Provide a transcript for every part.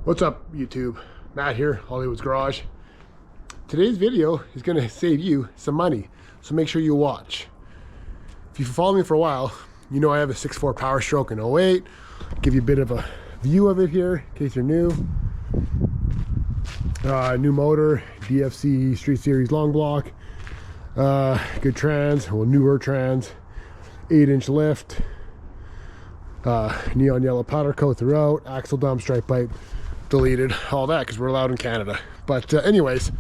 What's up, YouTube? Matt here, Hollywood's Garage. Today's video is going to save you some money, so make sure you watch. If you've followed me for a while, you know I have a 6.4 Powerstroke in 08. Give you a bit of a view of it here in case you're new. New motor, DFC Street Series long block. Good trans, well, newer trans. 8-inch lift. Neon yellow powder coat throughout. Axle dump, stripe pipe deleted, all that because we're allowed in Canada. But anyways,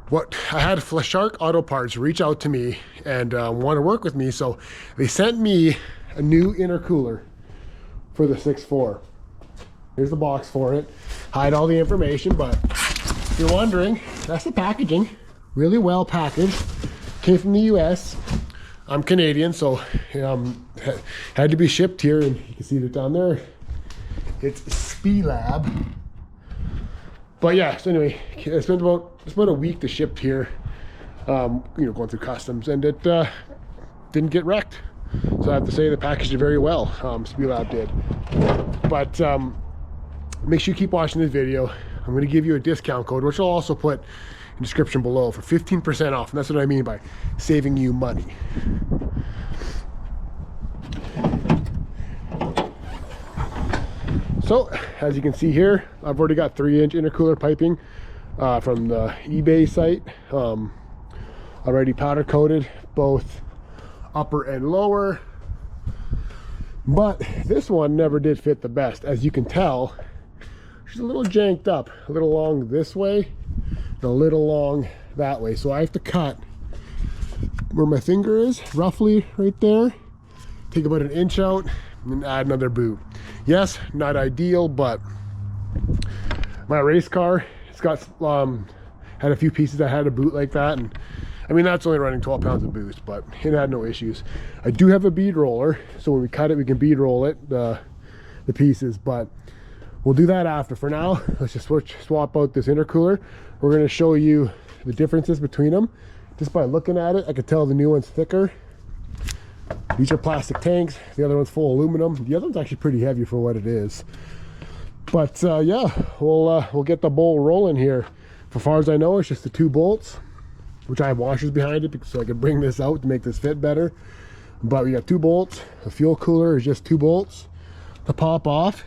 what I had Flashark Auto Parts reach out to me and want to work with me, so they sent me a new intercooler for the 6.4. Here's the box for it. Hide all the information, but if you're wondering, that's the packaging. Really well packaged. Came from the US. I'm Canadian, so had to be shipped here, and you can see it down there. It's Spelab. But yeah, so anyway, it's been about a week to ship here. Going through customs, and it didn't get wrecked. So I have to say the package did very well. Spelab did. But make sure you keep watching this video. I'm going to give you a discount code, which I'll also put in the description below, for 15% off. And that's what I mean by saving you money. So, as you can see here, I've already got 3-inch intercooler piping from the eBay site. Already powder coated, both upper and lower. But this one never did fit the best. As you can tell, she's a little janked up. A little long this way, and a little long that way. So I have to cut where my finger is, roughly right there. Take about an inch out, and add another boot. Yes, not ideal, but my race car, it's got had a few pieces that had a boot like that, and I mean that's only running 12 pounds of boost, but it had no issues. I do have a bead roller, so when we cut it, we can bead roll it, the pieces, but we'll do that after. For now, let's just swap out this intercooler. We're going to show you the differences between them. Just by looking at it, I could tell the new one's thicker. These are plastic tanks. The other one's full aluminum. The other one's actually pretty heavy for what it is. But yeah, we'll get the bowl rolling here. For far as I know, it's just the 2 bolts, which I have washers behind it so I can bring this out to make this fit better. But we got 2 bolts. The fuel cooler is just 2 bolts to pop off.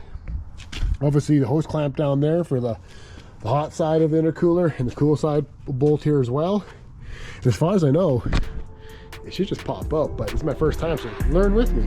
Obviously the hose clamp down there for the hot side of the intercooler, and the cool side bolt here as well. And as far as I know, it should just pop out, but it's my first time, so learn with me.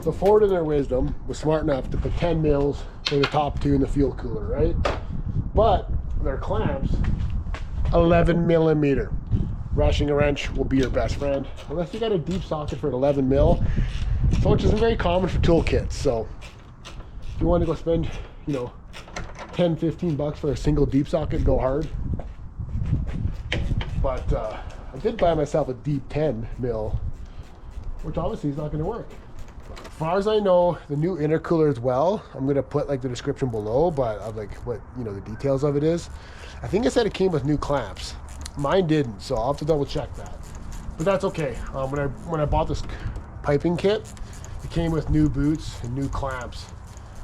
So Ford, in their wisdom, was smart enough to put 10 mils for the top 2 in the fuel cooler, right? But their clamps, 11 millimeter. Rushing a wrench will be your best friend, unless you got a deep socket for an 11 mil, which isn't very common for toolkits. So if you want to go spend, 10-15 bucks for a single deep socket, go hard. But I did buy myself a deep 10 mil, which obviously is not going to work. As far as I know, the new intercooler as well, I'm going to put like the description below, but of like what the details of it is. I think it said it came with new clamps. Mine didn't, so I'll have to double check that. But that's okay. When I bought this piping kit, it came with new boots and new clamps.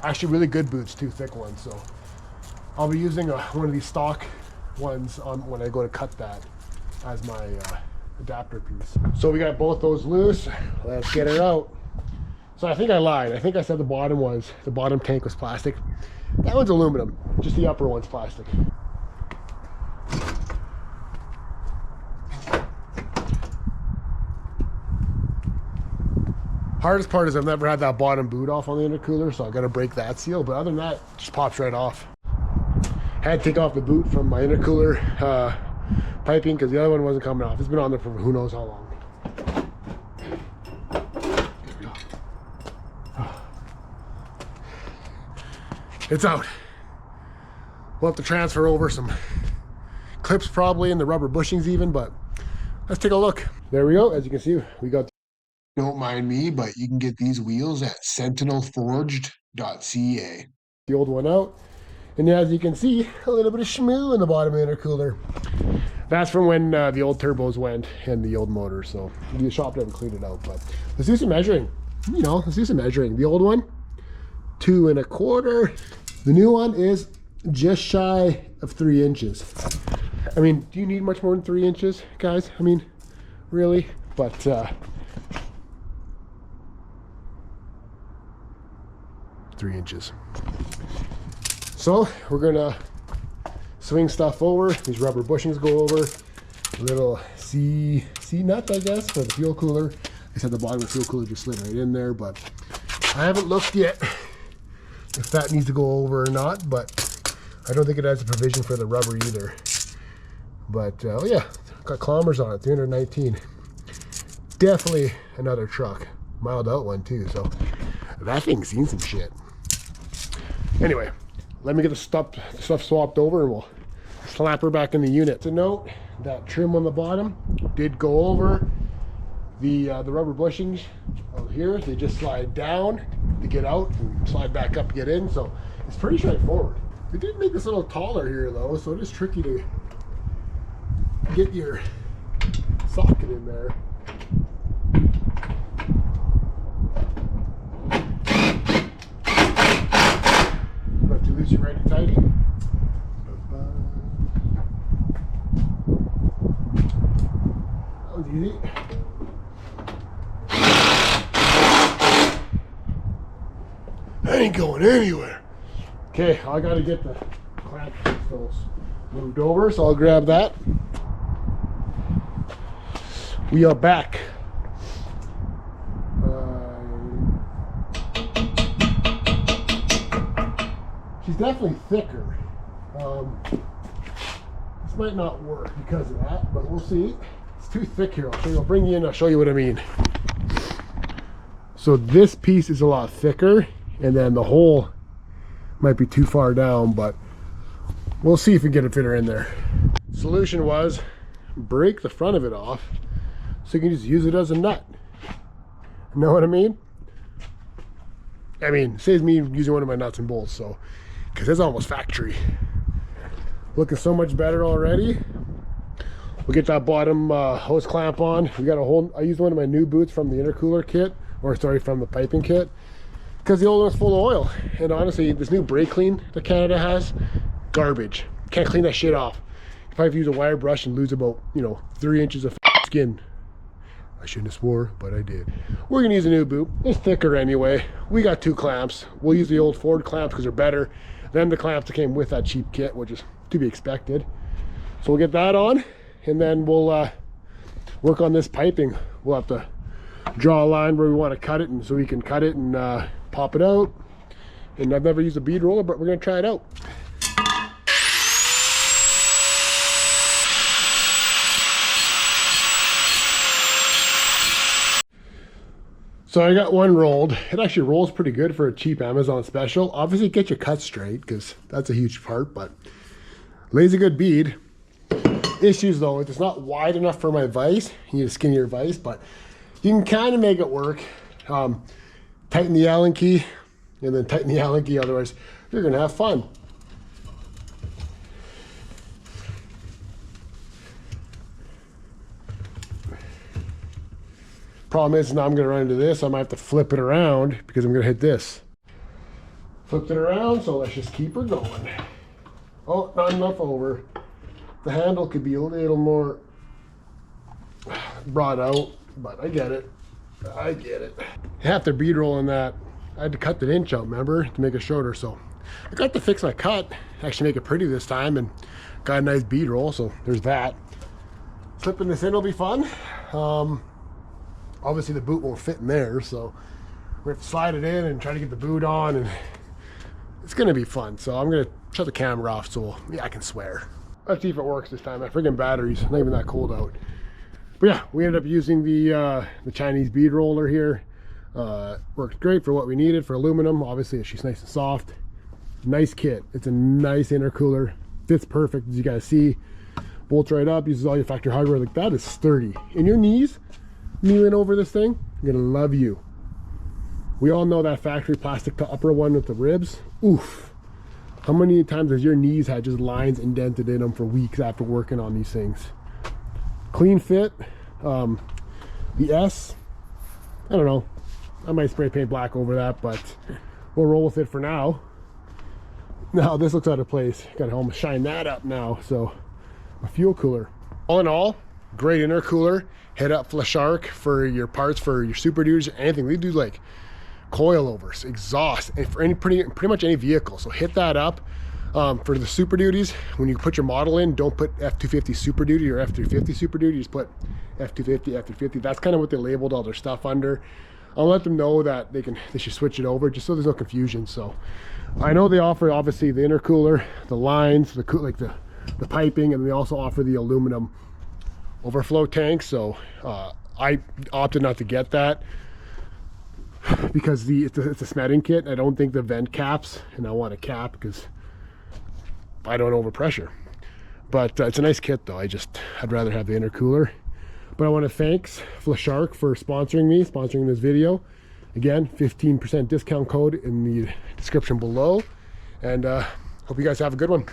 Actually really good boots too, thick ones. So I'll be using one of these stock ones when I go to cut that as my adapter piece. So we got both those loose. Let's get it out. So I think I lied. I think I said the bottom tank was plastic. That one's aluminum. Just the upper one's plastic. Hardest part is I've never had that bottom boot off on the intercooler, so I've got to break that seal. But other than that, it just pops right off. Had to take off the boot from my intercooler piping because the other one wasn't coming off. It's been on there for who knows how long. It's out. We'll have to transfer over some clips probably and the rubber bushings even, but let's take a look. There we go. As you can see, we got, don't mind me, but you can get these wheels at sentinelforged.ca. The old one out. And as you can see, a little bit of schmoo in the bottom of the intercooler. That's from when the old turbos went and the old motor. So the shop never cleaned it out, but let's do some measuring. You know, let's do some measuring. The old one, 2 1/4. The new one is just shy of 3 inches. I mean, do you need much more than 3 inches, guys? I mean, really? But 3 inches. So we're gonna swing stuff over. These rubber bushings go over. A little C nut, I guess, for the fuel cooler. I said the bottom of the fuel cooler just slid right in there, but I haven't looked yet if that needs to go over or not, but I don't think it has a provision for the rubber either. But oh yeah, got kilometers on it, 319. Definitely another truck. Mild out one too, so that thing's seen some shit. Anyway, let me get the stuff swapped over and we'll slap her back in the unit. To note, that trim on the bottom did go over. The rubber bushings out here, they just slide down to get out and slide back up to get in, so it's pretty straightforward. They did make this a little taller here though, so it is tricky to get your socket in there. Left you loose, you righty tighty. That was easy. I ain't going anywhere. Okay, I gotta get the clamp pistols moved over, so I'll grab that. We are back. She's definitely thicker. This might not work because of that, but we'll see. It's too thick here. I'll bring you in, I'll show you what I mean. So this piece is a lot thicker, and then the hole might be too far down, but we'll see if we get a fitter in there. Solution was break the front of it off so you can just use it as a nut. Know what I mean? I mean, saves me using one of my nuts and bolts, so, because it's almost factory. Looking so much better already. We'll get that bottom hose clamp on. We got a whole, I used one of my new boots from the intercooler kit, or sorry, from the piping kit, because the old one's full of oil. And honestly, this new brake clean that Canada has, garbage. Can't clean that shit off. You probably have to use a wire brush and lose about, 3 inches of skin. I shouldn't have swore, but I did. We're gonna use a new boot. It's thicker anyway. We got 2 clamps. We'll use the old Ford clamps because they're better than the clamps that came with that cheap kit, which is to be expected. So we'll get that on, and then we'll work on this piping. We'll have to draw a line where we want to cut it, and so we can cut it and pop it out. And I've never used a bead roller, but we're gonna try it out. So I got one rolled. It actually rolls pretty good for a cheap Amazon special. Obviously get your cut straight because that's a huge part, but lays a good bead. Issues though, it's not wide enough for my vise. You need a skinnier vise, but you can kind of make it work. Tighten the Allen key and then tighten the Allen key, otherwise you're gonna have fun. Problem is now I'm gonna run into this. I might have to flip it around because I'm gonna hit this. Flipped it around, so let's just keep her going. Oh, not enough over. The handle could be a little more brought out, but I get it. I get it. Half the bead roll in that, I had to cut the inch out, remember, to make it shorter. So I got to fix my cut, actually make it pretty this time, and got a nice bead roll, so there's that. Slipping this in will be fun. Obviously the boot won't fit in there, so we have to slide it in and try to get the boot on, and it's gonna be fun. So I'm gonna shut the camera off so yeah, I can swear. Let's see if it works this time. My friggin' battery's not even that cold out. But yeah, we ended up using the Chinese bead roller here. Worked great for what we needed for aluminum. Obviously she's nice and soft. Nice kit. It's a nice intercooler. Fits perfect, as you guys see. Bolts right up, uses all your factory hardware. Like, that is sturdy. And your knees, kneeling over this thing, you're gonna love you. We all know that factory plastic upper one with the ribs. Oof. How many times has your knees had just lines indented in them for weeks after working on these things? Clean fit. The S, I don't know. I might spray paint black over that, but we'll roll with it for now. Now this looks out of place. Gotta almost shine that up now. So a fuel cooler. All in all, great intercooler. Hit up Flashark for your parts for your Super Duties or anything. We do like coilovers, exhaust, and for any pretty much any vehicle. So hit that up. For the Super Duties, when you put your model in, don't put F250 Super Duty or F350 Super Duty. Just put F250, F350. That's kind of what they labeled all their stuff under. I'll let them know that they should switch it over just so there's no confusion. So I know they offer obviously the intercooler, the lines, the piping, and they also offer the aluminum overflow tank. So I opted not to get that because it's a smedding kit. I don't think the vent caps, and I want a cap because I don't overpressure. But it's a nice kit though. I'd rather have the intercooler. But I want to thank Flashark for sponsoring this video. Again, 15% discount code in the description below. And hope you guys have a good one.